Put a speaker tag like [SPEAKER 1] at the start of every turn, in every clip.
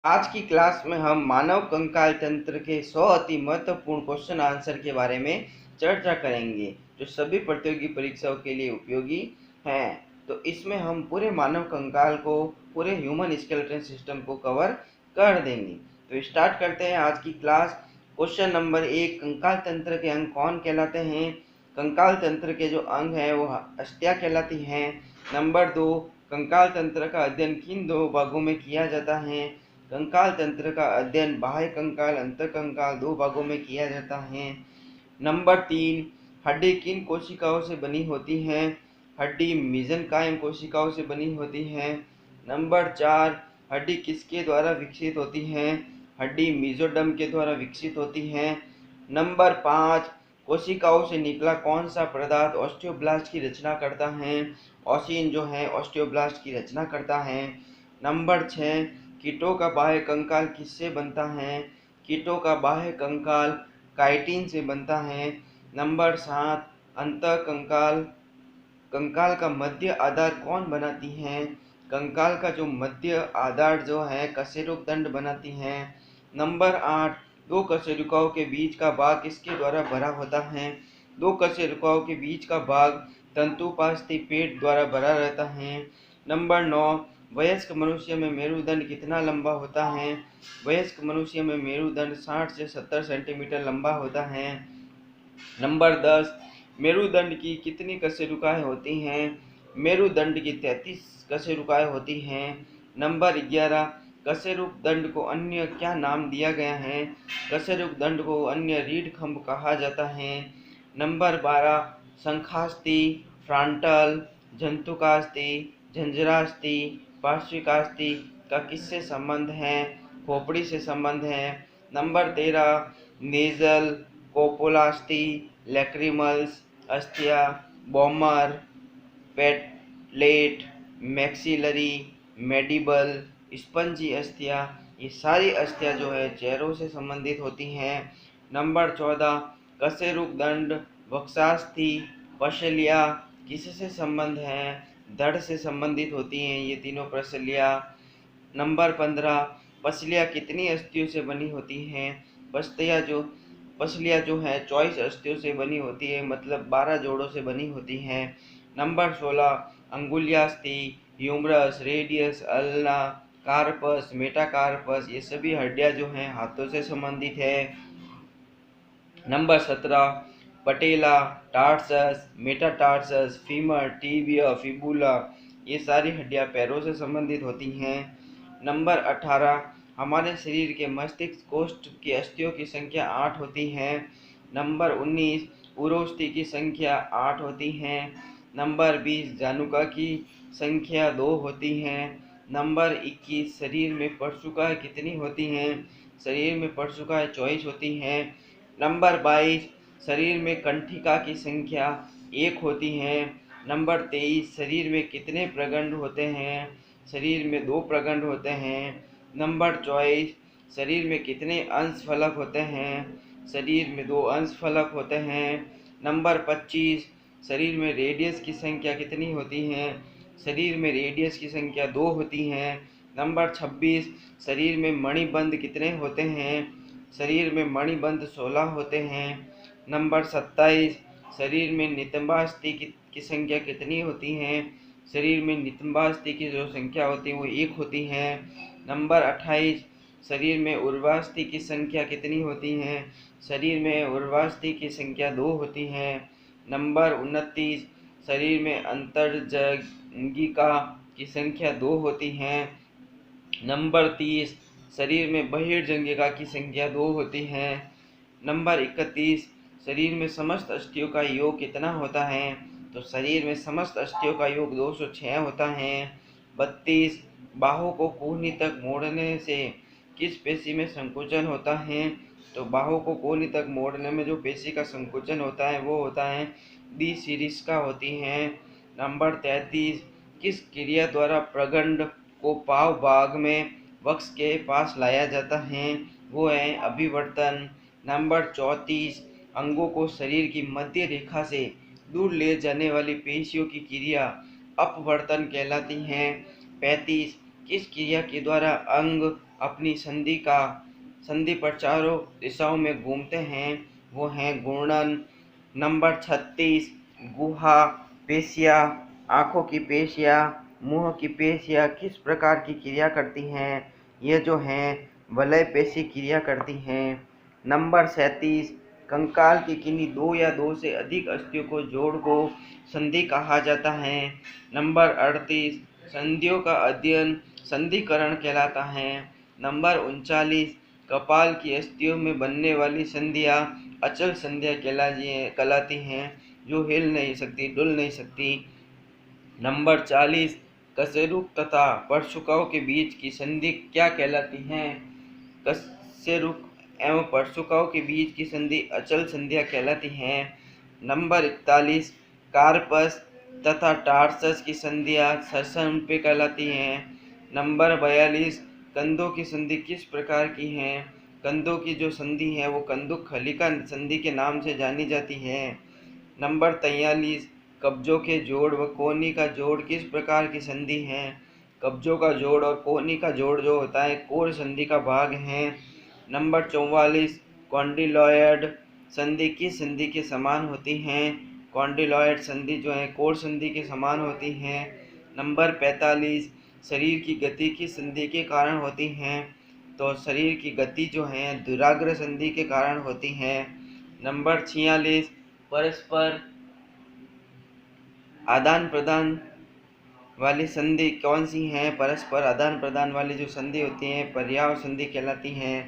[SPEAKER 1] आज की क्लास में हम मानव कंकाल तंत्र के 100 अति महत्वपूर्ण क्वेश्चन आंसर के बारे में चर्चा करेंगे जो सभी प्रतियोगी परीक्षाओं के लिए उपयोगी हैं। तो इसमें हम पूरे मानव कंकाल को, पूरे ह्यूमन स्केलेटन सिस्टम को कवर कर देंगे। तो स्टार्ट करते हैं आज की क्लास। क्वेश्चन नंबर 1, कंकाल तंत्र के अंग कौन कहलाते हैं? कंकाल तंत्र के जो अंग हैं वो अस्थियां कहलाती हैं। नंबर 2, कंकाल तंत्र का अध्ययन किन दो भागों में किया जाता है? कंकाल तंत्र का अध्ययन बाह्य कंकाल, अंतर कंकाल दो भागों में किया जाता है। नंबर 3, हड्डी किन कोशिकाओं से बनी होती है? हड्डी मेसेनकाइम कोशिकाओं से बनी होती है। नंबर 4, हड्डी किसके द्वारा विकसित होती है? हड्डी मेसोडर्म के द्वारा विकसित होती है। नंबर 5, कोशिकाओं से निकला कौन सा पदार्थ ऑस्टियोब्लास्ट की रचना करता है? ऑसिन जो है ऑस्टियोब्लास्ट की रचना करता है। नंबर 6, कीटों का बाह्य कंकाल किससे बनता है? कीटों का बाह्य कंकाल काइटिन से बनता है। नंबर 7, अंतः कंकाल कंकाल का मध्य आधार कौन बनाती है? कंकाल का जो मध्य आधार जो है कशेरुक दंड बनाती है। नंबर 8, दो कशेरुकाओं के बीच का भाग किसके द्वारा भरा होता है? दो कशेरुकाओं के बीच का भाग तंतुपास्थी पेट द्वारा भरा रहता है। नंबर 9, वयस्क मनुष्य में मेरुदंड कितना लंबा होता है? वयस्क मनुष्य में मेरुदंड 60 से 70 सेंटीमीटर लंबा होता है। नंबर 10, मेरुदंड की कितनी कशेरुकाएं होती हैं? मेरुदंड की 33 कशेरुकाएं होती हैं। नंबर 11, कशेरुक दंड को अन्य क्या नाम दिया गया है? कशेरुक दंड को अन्य रीढ़ खंभ कहा जाता है। नंबर 12, शंखास्थि, फ्रंटल, जंतुकास्थि, झंझरास्थि, पार्श्विकास्थि का किससे संबंध है? खोपड़ी से संबंध है। नंबर 13, नेजल, कोपोलास्थि, लैक्रिमल्स अस्थिया, बॉमर, पेटलेट, मैक्सिलरी, मेडिबल, स्पंजी अस्थिया, ये सारी अस्थियां जो है चेहरों से संबंधित होती हैं। नंबर 14, कशेरुक दंड, वक्षास्थि, पसलिया किससे संबंध है? धड़ से संबंधित होती हैं ये तीनों पसलिया। नंबर 15, पसलियाँ कितनी अस्थियों से बनी होती हैं? पसलियाँ जो है 24 अस्थियों से बनी होती है, मतलब 12 जोड़ों से बनी होती हैं। नंबर 16, अंगुल्यास्थि, humerus, radius, ulna, carpus, metacarpus, ये सभी हड्डियां जो हैं हाथों से संबंधित है। Number 17, patella, tarsus, metatarsus, femur, tibia, fibula, ये सारी हड्डियां पैरों से संबंधित होती हैं। नंबर 18, हमारे शरीर के मस्तिष्क कोष्ठ की अस्थियों की संख्या 8 होती है। नंबर 19, उरोस्थि की संख्या 8 होती हैं। नंबर 20, जानुका की संख्या 2 होती हैं। नंबर 21, शरीर में परशुकाएं कितनी होती हैं? शरीर में परशुकाएं 24 होती हैं। नंबर 22, शरीर में कंठिका की संख्या 1 होती है। नंबर 23, शरीर में कितने प्रगंड होते हैं? शरीर में 2 प्रगंड होते हैं। नंबर 24, शरीर में कितने अंश फलक होते हैं? शरीर में 2 अंश फलक होते हैं। नंबर 25, शरीर में रेडियस की संख्या कितनी होती है? शरीर में रेडियस की संख्या 2 होती है। नंबर 26, शरीर में मणिबंध कितने होते हैं? शरीर में मणिबंध 16 होते हैं। नंबर 27, शरीर में नितंबास्थि की संख्या कितनी होती है? शरीर में नितंबास्थि की जो संख्या होती है वो 1 होती है। नंबर 28, शरीर में उर्वास्थि की संख्या कितनी होती है? शरीर में उर्वास्थि की संख्या 2 होती है। नंबर 29, शरीर में अंतर्जंगिका की संख्या 2 होती है। नंबर 30, शरीर में बहिर्जंगिका की संख्या 2 होती है। नंबर 31, शरीर में समस्त अस्थियों का योग कितना होता है? तो शरीर में समस्त अस्थियों का योग 206 होता है। 32, बाहों को कोहनी तक मोड़ने से किस पेशी में संकुचन होता है? तो बाहों को कोहनी तक मोड़ने में जो पेशी का संकुचन होता है वो होता है दी सीरिस्का होती है। नंबर 33, किस क्रिया द्वारा प्रगंड को पाव भाग में वक्ष के पास लाया जाता है? वो है अभिवर्तन। नंबर 34, अंगों को शरीर की मध्य रेखा से दूर ले जाने वाली पेशियों की क्रिया अपवर्तन कहलाती है। 35, किस क्रिया के द्वारा अंग अपनी संधि पर चारों दिशाओं में घूमते हैं वो हैं घूर्णन। नंबर 36 गुहा पेशियाँ। आँखों की पेशियाँ, मुंह की पेशियाँ किस प्रकार की क्रिया करती हैं? ये जो हैं वलय पेशी क्रिया करती हैं। नंबर 37 कंकाल की किन्हीं दो या दो से अधिक अस्थियों को जोड़ को संधि कहा जाता है। नंबर 38 संधियों का अध्ययन संधिकरण कहलाता है। नंबर 39 कपाल की अस्थियों में बनने वाली संधियाँ अचल संधियाँ कहलाती हैं, जो हिल नहीं सकती, डुल नहीं सकती। नंबर 40 कशेरुक तथा परशुकाओं के बीच की संधि क्या कहलाती हैं? कशेरुक एवं परशुकाओं के बीच की संधि अचल संधियाँ कहलाती हैं। नंबर 41 कार्पस तथा टार्सस की संधियाँ सरसम पे कहलाती हैं। नंबर 42 कंधों की संधि किस प्रकार की है? कंधों की जो संधि है वो कंदुक खलिका संधि के नाम से जानी जाती है। नंबर 43 कब्जों के जोड़ व कोहनी का जोड़ किस प्रकार की संधि है? कब्जों का जोड़ और कोहनी का जोड़ जो होता है कोर संधि का भाग है। नंबर 44 कॉन्डिलॉयड संधि किस संधि के समान होती हैं? कॉन्डिलॉयड संधि जो है कोर संधि के समान होती हैं। नंबर 45 शरीर की गति किस संधि के कारण होती हैं? तो शरीर की गति जो है दुराग्र संधि के कारण होती है। नंबर 46 परस्पर आदान प्रदान वाली संधि कौन सी हैं? परस्पर आदान प्रदान वाली जो संधि होती हैं पर्याय संधि कहलाती हैं।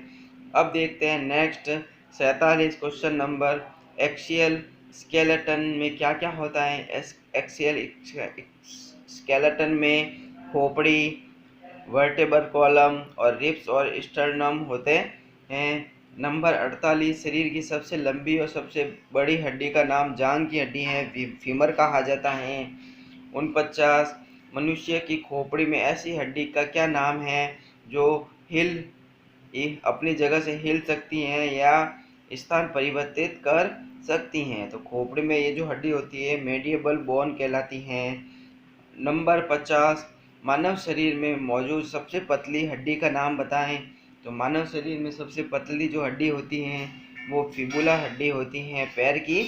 [SPEAKER 1] अब देखते हैं next 47 question number axial skeleton में क्या क्या होता है? एक्सियल स्केलेटन में खोपड़ी, वर्टेब्रल कॉलम और रिब्स और स्टर्नम होते हैं। नंबर 48 शरीर की सबसे लंबी और सबसे बड़ी हड्डी का नाम जांघ की हड्डी है, फीमर कहा जाता है। 49 मनुष्य की खोपड़ी में ऐसी हड्डी का क्या नाम है जो अपनी जगह से हिल सकती हैं या स्थान परिवर्तित कर सकती हैं? तो खोपड़ी में ये जो हड्डी होती है मेडियबल बोन कहलाती है। नंबर 50 मानव शरीर में मौजूद सबसे पतली हड्डी का नाम बताएं। तो मानव शरीर में सबसे पतली जो हड्डी होती हैं वो फिबुला हड्डी होती हैं, पैर की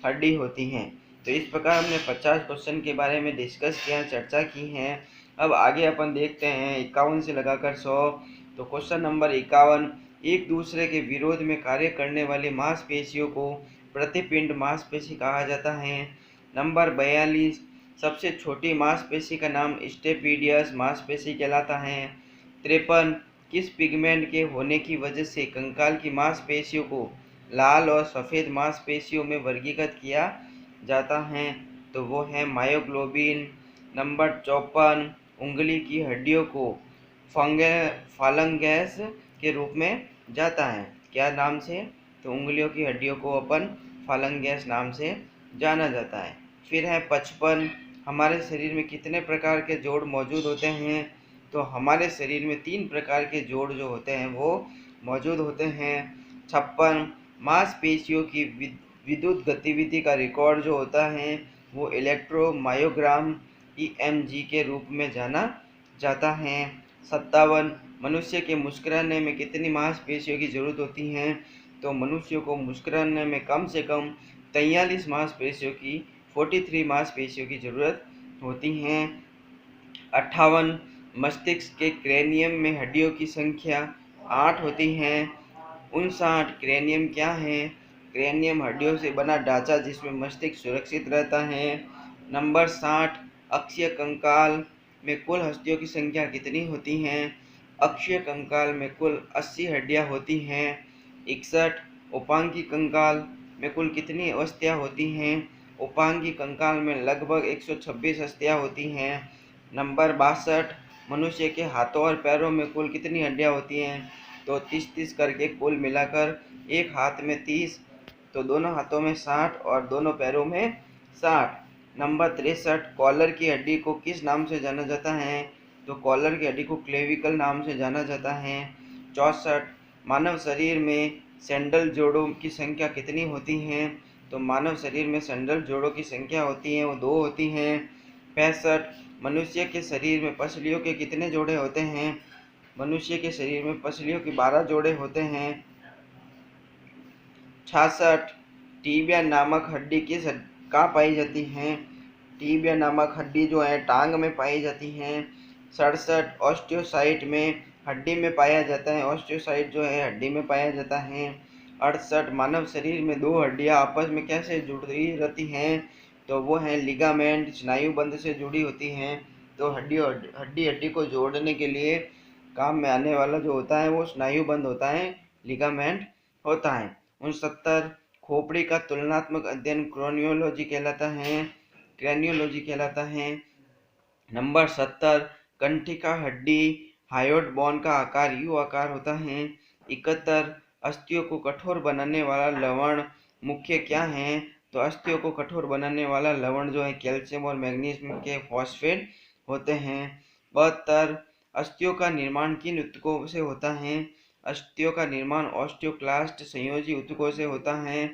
[SPEAKER 1] हड्डी होती हैं। तो इस प्रकार हमने 50 क्वेश्चन के बारे में डिस्कस किया, चर्चा की है। अब आगे अपन देखते हैं 51 से लगाकर 100। तो क्वेश्चन नंबर 51 एक दूसरे के विरोध में कार्य करने वाली मांसपेशियों को प्रतिपिंड मांसपेशी कहा जाता है। नंबर 42 सबसे छोटी मांसपेशी का नाम स्टेपीडियस मांसपेशी कहलाता है। 53 किस पिगमेंट के होने की वजह से कंकाल की मांसपेशियों को लाल और सफ़ेद मांसपेशियों में वर्गीकृत किया जाता है? तो वो है मायोग्लोबिन। नंबर 54 उंगली की हड्डियों को फालंगेस के रूप में जाता है, क्या नाम से? तो उंगलियों की हड्डियों को अपन फालंगेस नाम से जाना जाता है। फिर है 55 हमारे शरीर में कितने प्रकार के जोड़ मौजूद होते हैं? तो हमारे शरीर में 3 प्रकार के जोड़ जो होते हैं वो मौजूद होते हैं। 56 मांसपेशियों की विद्युत गतिविधि का रिकॉर्ड जो होता है वो इलेक्ट्रोमायोग्राम EMG के रूप में जाना जाता है। 57 मनुष्य के मुस्कुराने में कितनी मांसपेशियों की जरूरत होती है? तो मनुष्य को मुस्कुराने में कम से कम 43 मांसपेशियों की 43 मांसपेशियों की जरूरत होती हैं। 58 मस्तिष्क के क्रेनियम में हड्डियों की संख्या 8 होती हैं। 59 क्रेनियम क्या है? क्रेनियम हड्डियों से बना ढांचा जिसमें मस्तिष्क सुरक्षित रहता है। नंबर 60 अक्षीय कंकाल में कुल हड्डियों की संख्या कितनी होती हैं? अक्षीय कंकाल में कुल 80 हड्डियां होती हैं। 61 उपांगी कंकाल में कुल कितनी अस्थियां होती हैं? उपांगी कंकाल में लगभग 126 अस्थियां होती हैं। नंबर 62 मनुष्य के हाथों और पैरों में कुल कितनी हड्डियां होती हैं? तो 30-30 करके कुल मिलाकर एक हाथ में 30, तो दोनों हाथों में 60 और दोनों पैरों में 60। नंबर 63 कॉलर की हड्डी को किस नाम से जाना जाता है? तो कॉलर की हड्डी को क्लेविकल नाम से जाना जाता है। 64 मानव शरीर में सैंडल जोड़ों की संख्या कितनी होती हैं? तो मानव शरीर में सैंडल जोड़ों की संख्या होती है वो 2 होती हैं। 65 मनुष्य के शरीर में पसलियों के कितने जोड़े होते हैं? मनुष्य के शरीर में पसलियों की 12 जोड़े होते हैं। 66 टीबिया नामक हड्डी कहाँ पाई जाती है? टीबिया नामक हड्डी जो है टांग में पाई जाती है। 67 ऑस्टियोसाइट में हड्डी में पाया जाता है। ऑस्टियोसाइट जो है हड्डी में पाया जाता है। 68 मानव शरीर में दो हड्डियां आपस में कैसे जुड़ी रहती हैं? तो वो है लिगामेंट, स्नायु बंध से जुड़ी होती हैं। तो हड्डी हड्डी को जोड़ने के लिए काम में आने वाला जो होता है वो स्नायु बंध होता है, लिगामेंट होता है। 69 खोपड़ी का तुलनात्मक अध्ययन क्रैनियोलॉजी कहलाता है। नंबर 70 कंठिका हड्डी हायोइड बोन का आकार यू आकार होता है। 71 अस्थियों को कठोर बनाने वाला लवण मुख्य क्या है? तो अस्थियों को कठोर बनाने वाला लवण जो है कैल्शियम और मैग्नीशियम के फॉस्फेट होते हैं। 72 अस्थियों का निर्माण किन ऊतकों से होता है? अस्थियों का निर्माण ऑस्टियोक्लास्ट संयोजी ऊतकों से होता है।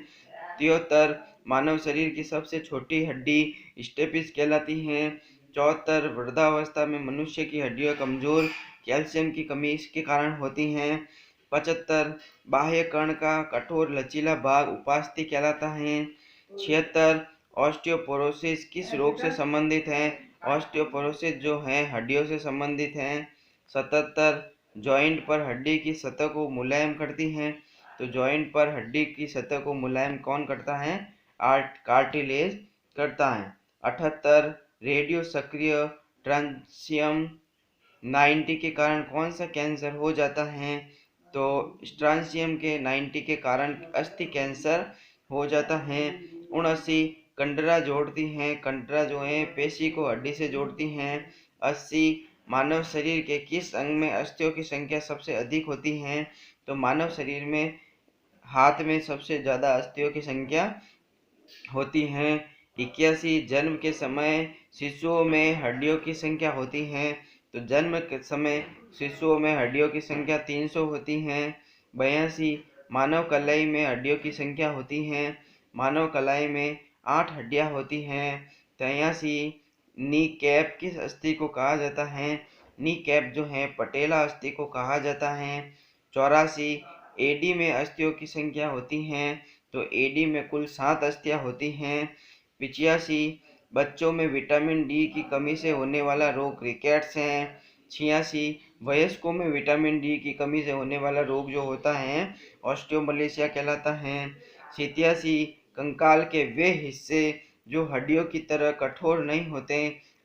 [SPEAKER 1] 73 मानव शरीर की सबसे छोटी हड्डी स्टेपिस कहलाती है। 74 वृद्धावस्था में मनुष्य की हड्डियां कमजोर कैल्शियम की कमी इसके कारण होती हैं। 75 बाह्य कर्ण का कठोर लचीला भाग उपास्थि कहलाता है। 76 ऑस्टियोपोरोसिस किस रोग से संबंधित है? ऑस्टियोपोरोसिस जो है हड्डियों से संबंधित है। 77 जॉइंट पर हड्डी की सतह को मुलायम करती है। तो जॉइंट पर हड्डी की सतह को मुलायम कौन करता है? कार्टिलेज करता है। 78 रेडियो सक्रिय ट्रांसियम 90 के कारण कौन सा कैंसर हो जाता है? तो स्ट्रांसियम के 90 के कारण अस्थि कैंसर हो जाता है। 79 कंडरा जोड़ती हैं। कंडरा जो है पेशी को हड्डी से जोड़ती हैं। 80 मानव शरीर के किस अंग में अस्थियों की संख्या सबसे अधिक होती है? तो मानव शरीर में हाथ में सबसे ज़्यादा अस्थियों की संख्या होती है। 81 जन्म के समय शिशुओं में हड्डियों की संख्या होती है। तो जन्म के समय शिशुओं में हड्डियों की संख्या 300 होती है। 82 मानव कलाई में हड्डियों की संख्या होती है। मानव कलाई में 8 हड्डियां होती हैं। 83 नी कैप किस अस्थि को कहा जाता है? नी कैप जो है पटेला अस्थि को कहा जाता है। 84 एडी में अस्थियों की संख्या होती हैं। तो एडी में कुल 7 अस्थियां होती हैं। 85 बच्चों में विटामिन डी की कमी से होने वाला रोग रिकेट्स है। 86 वयस्कों में विटामिन डी की कमी से होने वाला रोग जो होता है ऑस्टियोमलेशिया कहलाता है। 87 कंकाल के वे हिस्से जो हड्डियों की तरह कठोर नहीं होते,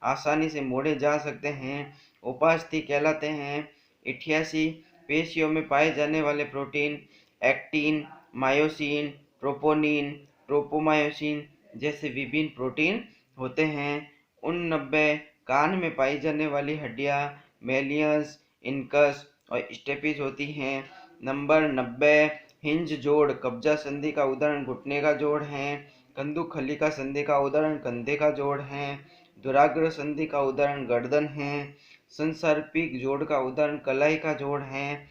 [SPEAKER 1] आसानी से मोड़े जा सकते हैं, उपास्थि कहलाते हैं। 88 पेशियों में पाए जाने वाले प्रोटीन एक्टिन, मायोसिन, प्रोपोनिन, ट्रोपोमायोसिन जैसे विभिन्न प्रोटीन होते हैं। 89 कान में पाई जाने वाली हड्डियां मेलियस, इनकस और स्टेपिस होती हैं। नंबर 90 हिंज जोड़ कब्जा संधि का उदाहरण घुटने का जोड़ है। कंदुकखलिका संधि का उदाहरण कंधे का जोड़ है। दुराग्र संधि का उदाहरण गर्दन है। संसर्पिक जोड़ का उदाहरण कलाई का जोड़ है।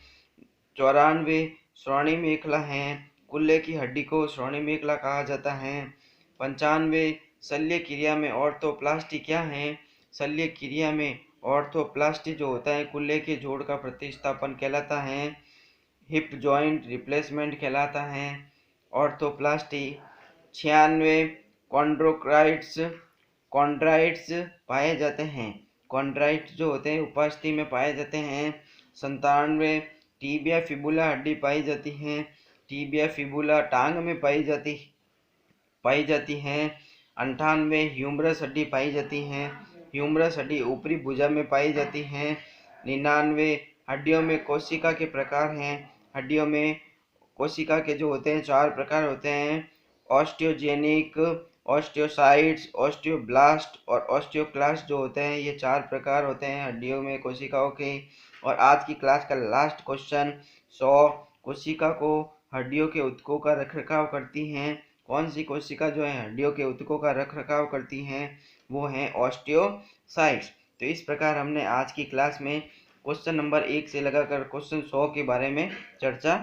[SPEAKER 1] 94 श्रोणि मेखला है। कुल्ले की हड्डी को श्रोणि मेखला कहा जाता है। 95 शल्य क्रिया में ऑर्थोप्लास्टी क्या है? शल्य क्रिया में ऑर्थोप्लास्टी जो होता है कुल्ले के जोड़ का प्रतिस्थापन कहलाता है। हिप जॉइंट रिप्लेसमेंट कहलाता है ऑर्थोप्लास्टी। 96 कॉन्ड्राइट्स पाए जाते हैं। कॉन्ड्राइट्स जो होते हैं उपास्थि में पाए जाते हैं। 97 टीबिया फिबुला हड्डी पाई जाती है। टीबिया फिबुला टांग में पाई जाती है। 98 ह्यूमरस हड्डी पाई जाती है। ह्यूमरस हड्डी ऊपरी भुजा में पाई जाती है। 99 हड्डियों में कोशिका के प्रकार हैं। हड्डियों में कोशिका के जो होते हैं 4 प्रकार होते हैं, ऑस्टियोजेनिक, ऑस्टियोसाइट्स, ऑस्टियोब्लास्ट और ऑस्टियोक्लास्ट जो होते हैं, ये 4 प्रकार होते हैं हड्डियों में कोशिकाओं के। और आज की क्लास का लास्ट क्वेश्चन 100 कोशिका को हड्डियों के ऊतकों का रखरखाव करती हैं। कौन सी कोशिका जो है हड्डियों के ऊतकों का रखरखाव करती हैं? वो हैं ऑस्टियोसाइट्स। तो इस प्रकार हमने आज की क्लास में क्वेश्चन नंबर 1 से लगाकर क्वेश्चन 100 के बारे में चर्चा